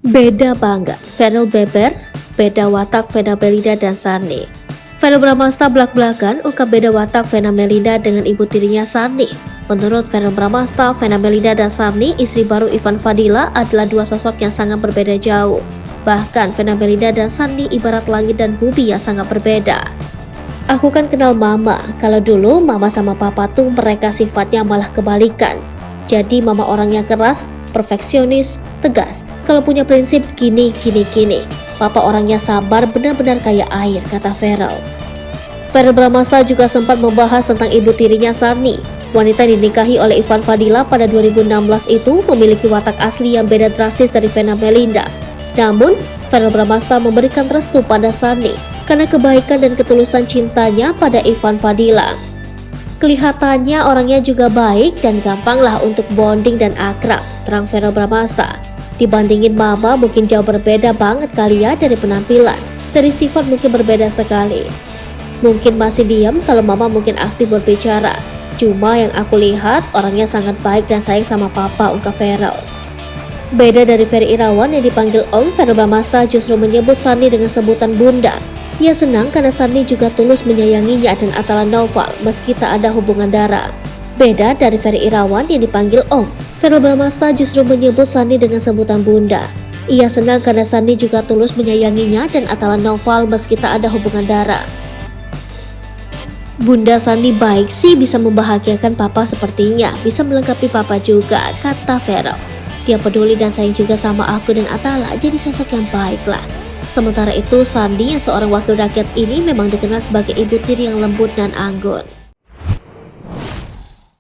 Beda banget, Verrel Beber, beda watak Vena Melinda dan Sanni. Verrel Bramasta belak-belakan ungkap beda watak Vena Melinda dengan ibu tirinya Sanni. Menurut Verrel Bramasta, Vena Melinda dan Sanni, istri baru Ivan Fadila, adalah dua sosok yang sangat berbeda jauh. Bahkan Vena Melinda dan Sanni ibarat langit dan bumi yang sangat berbeda. Aku kan kenal mama, kalau dulu mama sama papa tuh mereka sifatnya malah kebalikan. Jadi mama orangnya keras, perfeksionis, tegas. Kalau punya prinsip gini. Papa orangnya sabar, benar-benar kayak air, kata Verrel. Verrel Bramasta juga sempat membahas tentang ibu tirinya Sanni. Wanita yang dinikahi oleh Ivan Fadila pada 2016 itu memiliki watak asli yang beda drastis dari Vena Melinda. Namun, Verrel Bramasta memberikan restu pada Sanni karena kebaikan dan ketulusan cintanya pada Ivan Fadila. Kelihatannya orangnya juga baik dan gampanglah untuk bonding dan akrab, terang Verrel Bramasta. Dibandingin mama mungkin jauh berbeda banget kali ya dari penampilan, dari sifat mungkin berbeda sekali. Mungkin masih diam kalau mama mungkin aktif berbicara. Cuma yang aku lihat orangnya sangat baik dan sayang sama papa, ungkap Verrel. Beda dari Ferry Irawan yang dipanggil Om, Verrel Bramasta justru menyebut Sanni dengan sebutan Bunda. Ia senang karena Sanni juga tulus menyayanginya dan Atala Naufal meski tak ada hubungan darah. Beda dari Ferry Irawan yang dipanggil Om, Verrel Bramasta justru menyebut Sanni dengan sebutan Bunda. Ia senang karena Sanni juga tulus menyayanginya dan Atala Naufal meski tak ada hubungan darah. Bunda Sanni baik sih, bisa membahagiakan papa sepertinya, bisa melengkapi papa juga, kata Verrel. Dia peduli dan sayang juga sama aku dan Atala, jadi sosok yang baik lah. Sementara itu, Sanni yang seorang wakil rakyat ini memang dikenal sebagai ibu tiri yang lembut dan anggun.